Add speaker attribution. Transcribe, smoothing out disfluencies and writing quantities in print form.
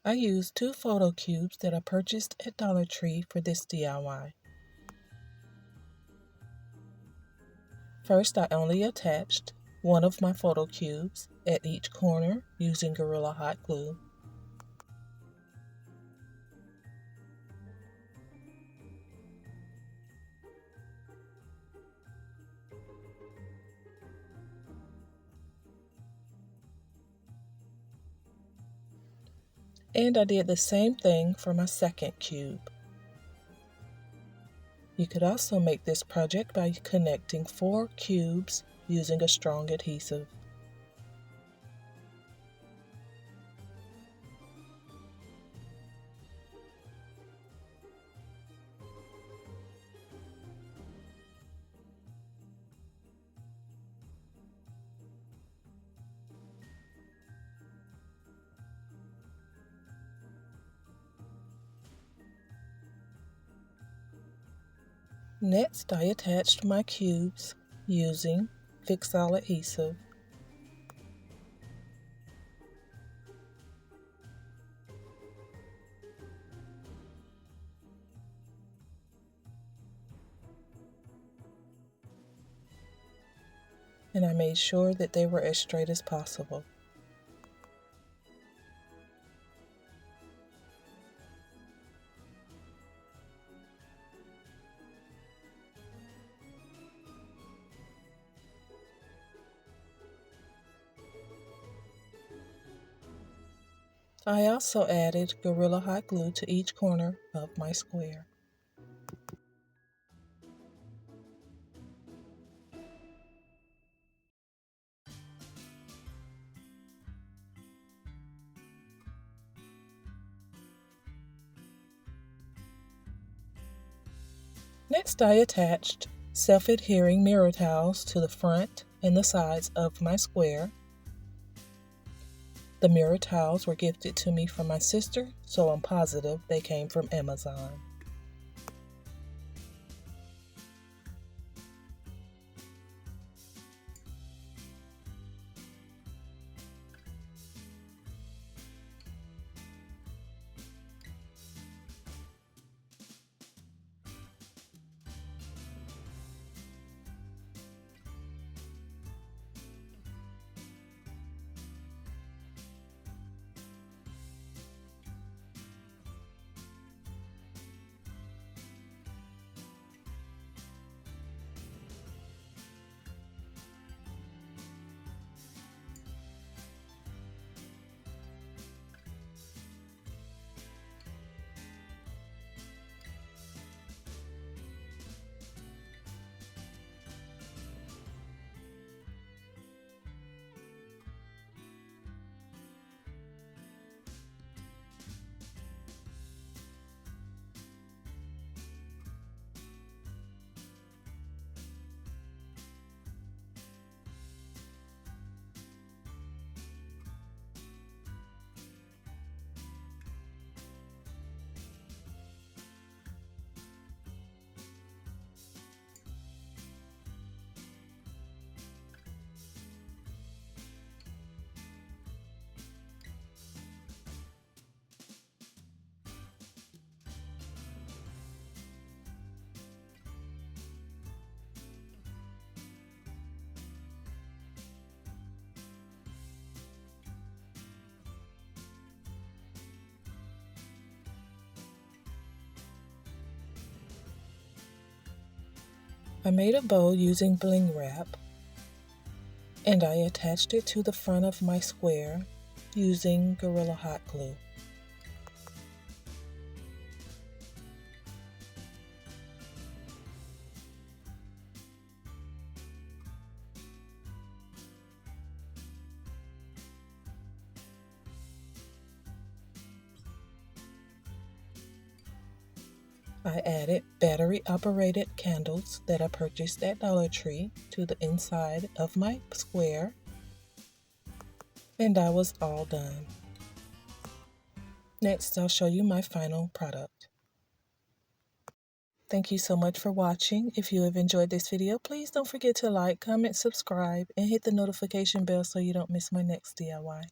Speaker 1: I used 2 photo cubes that I purchased at Dollar Tree for this DIY. First, I only attached one of my photo cubes at each corner using Gorilla Hot Glue. And I did the same thing for my second cube. You could also make this project by connecting 4 cubes using a strong adhesive. Next, I attached my cubes using fix-all adhesive. And I made sure that they were as straight as possible. I also added Gorilla Hot Glue to each corner of my square. Next, I attached self-adhering mirror towels to the front and the sides of my square. The mirror towels were gifted to me from my sister, so I'm positive they came from Amazon. I made a bow using bling wrap, and I attached it to the front of my square using Gorilla Hot Glue. I added battery-operated candles that I purchased at Dollar Tree to the inside of my square, and I was all done. Next, I'll show you my final product. Thank you so much for watching. If you have enjoyed this video, please don't forget to like, comment, subscribe, and hit the notification bell so you don't miss my next DIY.